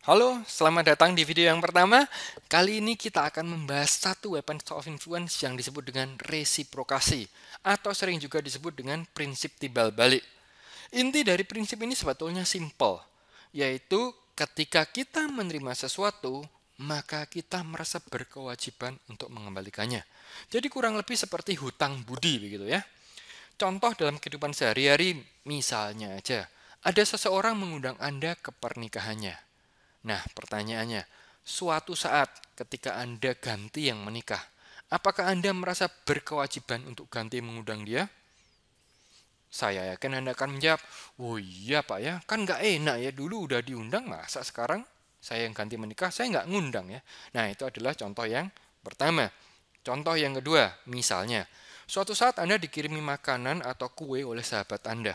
Halo, selamat datang di video yang pertama. Kali ini kita akan membahas satu weapons of influence yang disebut dengan resiprokasi atau sering juga disebut dengan prinsip timbal balik. Inti dari prinsip ini sebetulnya simple, yaitu ketika kita menerima sesuatu, maka kita merasa berkewajiban untuk mengembalikannya. Jadi kurang lebih seperti hutang budi begitu ya. Contoh dalam kehidupan sehari-hari, misalnya aja, ada seseorang mengundang Anda ke pernikahannya. Nah, pertanyaannya, suatu saat ketika Anda ganti yang menikah, apakah Anda merasa berkewajiban untuk ganti mengundang dia? Saya yakin Anda akan menjawab, oh iya Pak ya, kan nggak enak ya, dulu udah diundang, masa sekarang saya yang ganti menikah, saya nggak ngundang ya. Nah, itu adalah contoh yang pertama. Contoh yang kedua, misalnya, suatu saat Anda dikirimi makanan atau kue oleh sahabat Anda.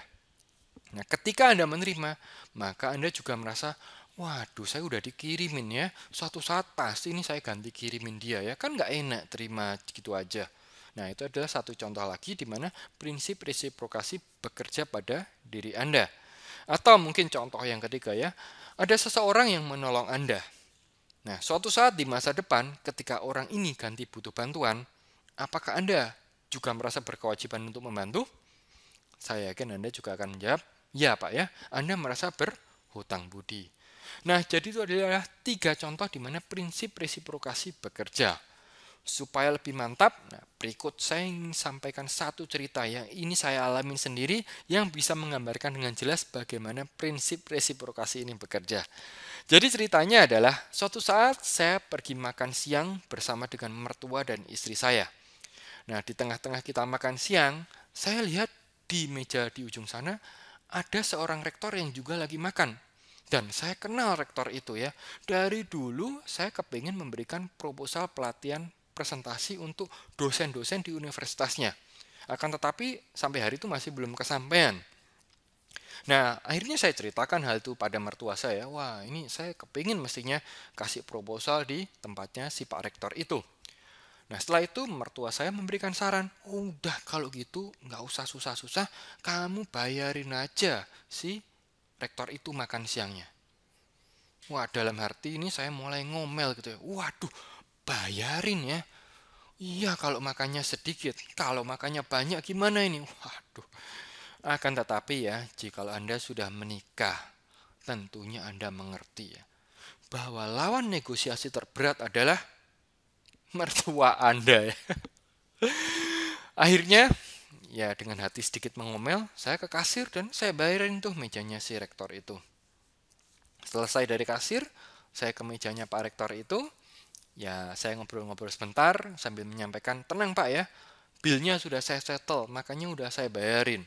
Nah, ketika Anda menerima, maka Anda juga merasa, waduh, saya udah dikirimin ya. Suatu saat pasti ini saya ganti kirimin dia ya. Kan nggak enak terima gitu aja. Nah, itu adalah satu contoh lagi di mana prinsip resiprokasi bekerja pada diri Anda. Atau mungkin contoh yang ketiga ya, ada seseorang yang menolong Anda. Nah, suatu saat di masa depan, ketika orang ini ganti butuh bantuan, apakah Anda juga merasa berkewajiban untuk membantu? Saya yakin Anda juga akan menjawab, ya Pak ya, Anda merasa berhutang budi. Nah, jadi itu adalah tiga contoh di mana prinsip resiprokasi bekerja. Supaya lebih mantap, nah, berikut saya ingin sampaikan satu cerita yang ini saya alami sendiri yang bisa menggambarkan dengan jelas bagaimana prinsip resiprokasi ini bekerja. Jadi ceritanya adalah suatu saat saya pergi makan siang bersama dengan mertua dan istri saya. Nah, di tengah-tengah kita makan siang, saya lihat di meja di ujung sana ada seorang rektor yang juga lagi makan. Dan saya kenal rektor itu ya. Dari dulu saya kepingin memberikan proposal pelatihan presentasi untuk dosen-dosen di universitasnya. Akan tetapi sampai hari itu masih belum kesampaian. Nah, akhirnya saya ceritakan hal itu pada mertua saya. Wah, ini saya kepingin mestinya kasih proposal di tempatnya si Pak Rektor itu. Nah, setelah itu mertua saya memberikan saran, udah kalau gitu nggak usah susah-susah, kamu bayarin aja si rektor itu makan siangnya. Wah, dalam hati ini saya mulai ngomel gitu ya. Waduh, bayarin ya. Iya kalau makannya sedikit, kalau makannya banyak gimana ini? Waduh, akan tetapi ya, jika Anda sudah menikah, tentunya Anda mengerti ya, bahwa lawan negosiasi terberat adalah mertua Anda ya. Akhirnya ya dengan hati sedikit mengomel, saya ke kasir dan saya bayarin tuh mejanya si rektor itu. Selesai dari kasir, saya ke mejanya Pak Rektor itu. Ya saya ngobrol-ngobrol sebentar sambil menyampaikan, tenang Pak ya, bilnya sudah saya settle, makanya udah saya bayarin.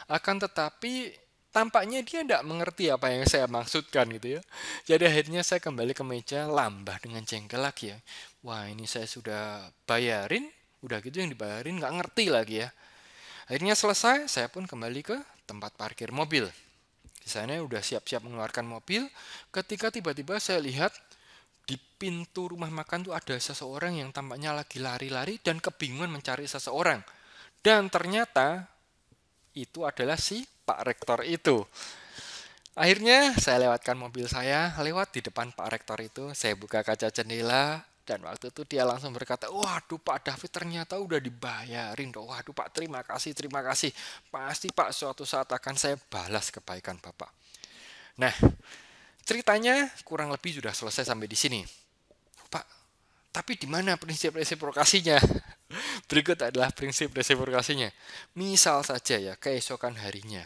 Akan tetapi tampaknya dia tidak mengerti apa yang saya maksudkan gitu ya. Jadi akhirnya saya kembali ke meja lambah dengan jengkel lagi ya. Wah ini saya sudah bayarin, udah gitu yang dibayarin nggak ngerti lagi ya. Akhirnya selesai, saya pun kembali ke tempat parkir mobil. Di sana udah siap-siap mengeluarkan mobil, ketika tiba-tiba saya lihat di pintu rumah makan tuh ada seseorang yang tampaknya lagi lari-lari dan kebingungan mencari seseorang. Dan ternyata itu adalah si Pak Rektor itu. Akhirnya saya lewatkan mobil saya, lewat di depan Pak Rektor itu, saya buka kaca jendela, dan waktu itu dia langsung berkata, waduh Pak David ternyata udah dibayarin. Waduh Pak terima kasih, terima kasih. Pasti Pak suatu saat akan saya balas kebaikan Bapak. Nah, ceritanya kurang lebih sudah selesai sampai di sini. Pak, tapi di mana prinsip resiprokasinya? Berikut adalah prinsip resiprokasinya. Misal saja ya, keesokan harinya,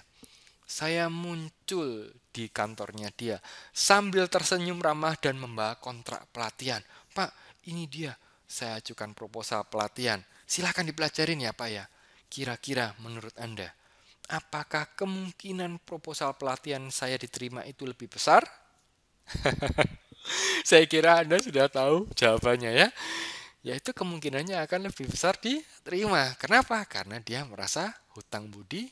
saya muncul di kantornya dia sambil tersenyum ramah dan membawa kontrak pelatihan. Pak, ini dia. Saya ajukan proposal pelatihan. Silahkan dipelajarin ya Pak ya. Kira-kira menurut Anda, apakah kemungkinan proposal pelatihan saya diterima itu lebih besar? Saya kira Anda sudah tahu jawabannya ya. Yaitu kemungkinannya akan lebih besar diterima. Kenapa? Karena dia merasa hutang budi,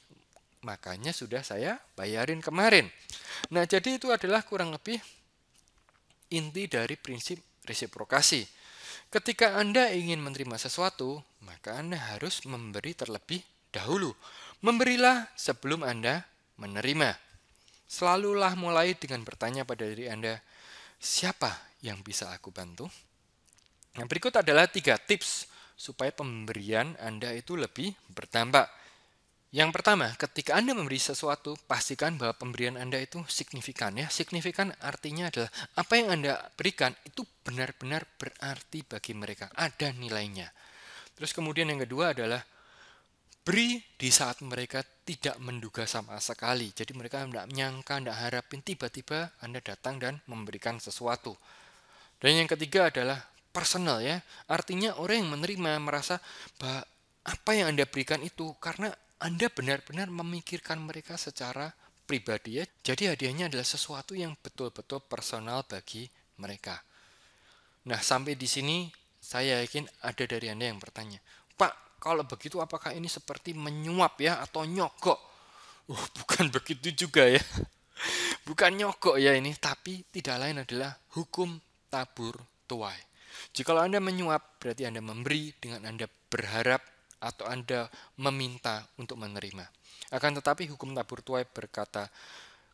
makanya sudah saya bayarin kemarin. Nah, jadi itu adalah kurang lebih inti dari prinsip resiprokasi. Ketika Anda ingin menerima sesuatu, maka Anda harus memberi terlebih dahulu. Memberilah sebelum Anda menerima. Selalulah mulai dengan bertanya pada diri Anda, Siapa yang bisa aku bantu? Yang berikut adalah 3 tips supaya pemberian Anda itu lebih berdampak. Yang pertama, ketika Anda memberi sesuatu, pastikan bahwa pemberian Anda itu signifikan ya. Signifikan artinya adalah apa yang Anda berikan itu benar-benar berarti bagi mereka, ada nilainya. Terus kemudian yang kedua adalah beri di saat mereka tidak menduga sama sekali. Jadi mereka tidak menyangka, tidak harapin tiba-tiba Anda datang dan memberikan sesuatu. Dan yang ketiga adalah personal ya. Artinya orang yang menerima merasa bahwa apa yang Anda berikan itu karena Anda benar-benar memikirkan mereka secara pribadi ya. Jadi hadiahnya adalah sesuatu yang betul-betul personal bagi mereka. Nah, sampai di sini saya yakin ada dari Anda yang bertanya, "Pak, kalau begitu apakah ini seperti menyuap ya atau nyogok?" Bukan begitu juga ya. Bukan nyogok ya ini, tapi tidak lain adalah hukum tabur tuai. Jikalau Anda menyuap, berarti Anda memberi dengan Anda berharap atau Anda meminta untuk menerima. Akan tetapi hukum tabur tuai berkata,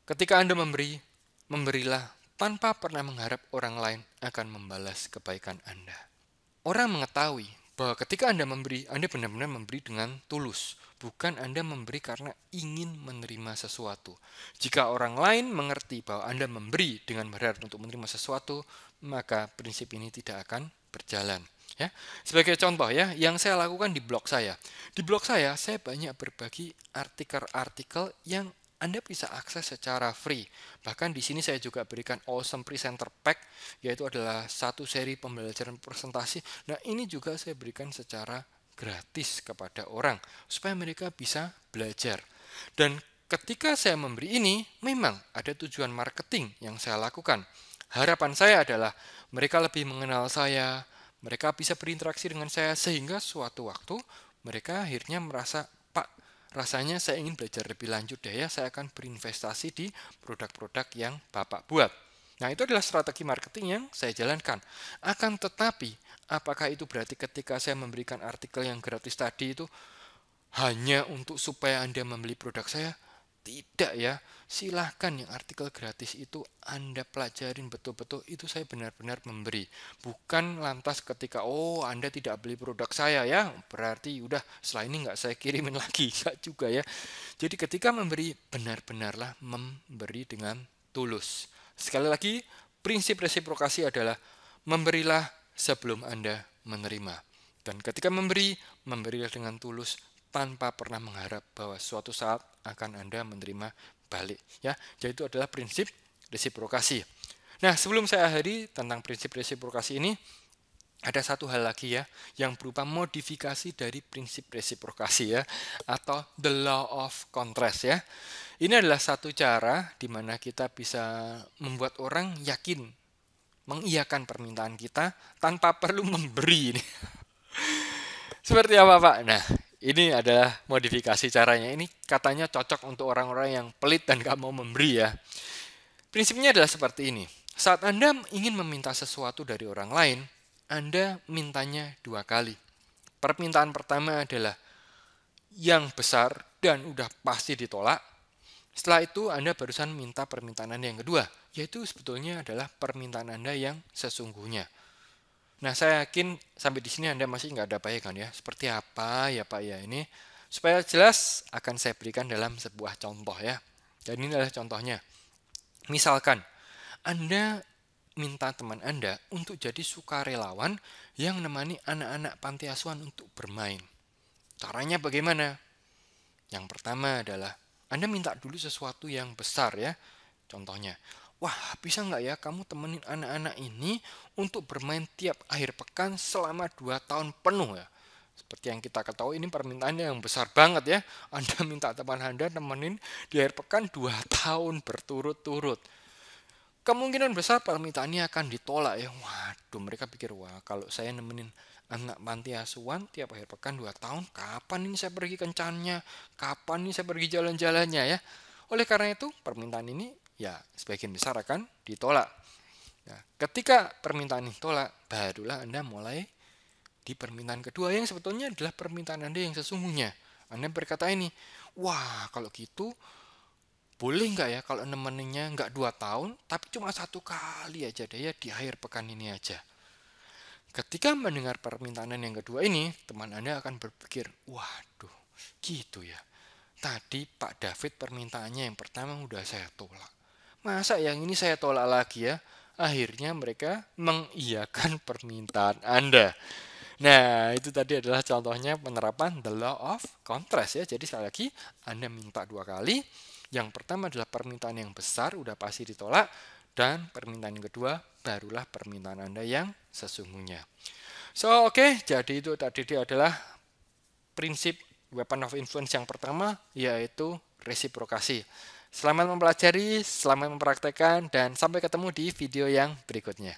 ketika Anda memberi, memberilah tanpa pernah mengharap orang lain akan membalas kebaikan Anda. Orang mengetahui bahwa ketika Anda memberi, Anda benar-benar memberi dengan tulus. Bukan Anda memberi karena ingin menerima sesuatu. Jika orang lain mengerti bahwa Anda memberi dengan berharap untuk menerima sesuatu, maka prinsip ini tidak akan berjalan. Ya, sebagai contoh ya, yang saya lakukan di blog saya. Di blog saya banyak berbagi artikel-artikel yang Anda bisa akses secara free. Bahkan di sini saya juga berikan Awesome Presenter Pack, yaitu adalah satu seri pembelajaran presentasi. Nah, ini juga saya berikan secara gratis kepada orang supaya mereka bisa belajar. Dan ketika saya memberi ini, memang ada tujuan marketing yang saya lakukan. Harapan saya adalah mereka lebih mengenal saya, mereka bisa berinteraksi dengan saya sehingga suatu waktu mereka akhirnya merasa, "Pak, rasanya saya ingin belajar lebih lanjut deh ya, saya akan berinvestasi di produk-produk yang Bapak buat." Nah, itu adalah strategi marketing yang saya jalankan. Akan tetapi, apakah itu berarti ketika saya memberikan artikel yang gratis tadi itu hanya untuk supaya Anda membeli produk saya? Tidak ya. Silahkan yang artikel gratis itu Anda pelajarin betul-betul, itu saya benar-benar memberi. Bukan lantas ketika, Anda tidak beli produk saya ya, berarti udah setelah ini nggak saya kirimin lagi. Nggak juga ya. Jadi ketika memberi, benar-benarlah memberi dengan tulus. Sekali lagi, prinsip resiprokasi adalah memberilah sebelum Anda menerima. Dan ketika memberi, memberilah dengan tulus tanpa pernah mengharap bahwa suatu saat akan Anda menerima balik. Ya, jadi itu adalah prinsip resiprokasi. Nah, sebelum saya akhiri tentang prinsip resiprokasi ini, ada satu hal lagi ya, yang berupa modifikasi dari prinsip resiprokasi ya, atau the law of contrast ya. Ini adalah satu cara di mana kita bisa membuat orang yakin mengiyakan permintaan kita tanpa perlu memberi. Seperti apa Pak? Nah, ini adalah modifikasi caranya. Ini katanya cocok untuk orang-orang yang pelit dan gak mau memberi ya. Prinsipnya adalah seperti ini. Saat Anda ingin meminta sesuatu dari orang lain, Anda mintanya 2 kali. Permintaan pertama adalah yang besar dan udah pasti ditolak. Setelah itu Anda barusan minta permintaan Anda yang kedua, yaitu sebetulnya adalah permintaan Anda yang sesungguhnya. Nah, saya yakin sampai di sini Anda masih nggak ada bayangan ya. Seperti apa ya Pak ya ini? Supaya jelas akan saya berikan dalam sebuah contoh ya. Dan ini adalah contohnya. Misalkan Anda minta teman Anda untuk jadi sukarelawan yang menemani anak-anak panti asuhan untuk bermain. Caranya bagaimana? Yang pertama adalah Anda minta dulu sesuatu yang besar ya. Contohnya, wah bisa nggak ya kamu temenin anak-anak ini untuk bermain tiap akhir pekan selama 2 tahun penuh ya. Seperti yang kita ketahui ini permintaannya yang besar banget ya. Anda minta teman Anda temenin di akhir pekan 2 tahun berturut-turut. Kemungkinan besar permintaannya akan ditolak ya. Waduh, mereka pikir, wah kalau saya nemenin anak panti asuhan tiap akhir pekan 2 tahun, kapan ini saya pergi kencannya? Kapan ini saya pergi jalan-jalannya ya? Oleh karena itu, permintaan ini ya sebagian besar akan ditolak. Nah, ketika permintaan ini ditolak, barulah Anda mulai di permintaan kedua yang sebetulnya adalah permintaan Anda yang sesungguhnya. Anda berkata ini, wah kalau gitu boleh nggak ya kalau nemeninnya nggak 2 tahun, tapi cuma 1 kali aja deh ya di akhir pekan ini aja. Ketika mendengar permintaan yang kedua ini, teman Anda akan berpikir, waduh, gitu ya. Tadi Pak David permintaannya yang pertama udah saya tolak. Masa yang ini saya tolak lagi ya? Akhirnya mereka mengiyakan permintaan Anda. Nah, itu tadi adalah contohnya penerapan the law of contrast ya. Jadi sekali lagi, Anda minta 2 kali. Yang pertama adalah permintaan yang besar, udah pasti ditolak. Dan permintaan yang kedua, barulah permintaan Anda yang sesungguhnya. So, oke, jadi itu tadi dia adalah prinsip weapon of influence yang pertama, yaitu resiprokasi. Selamat mempelajari, selamat mempraktekkan, dan sampai ketemu di video yang berikutnya.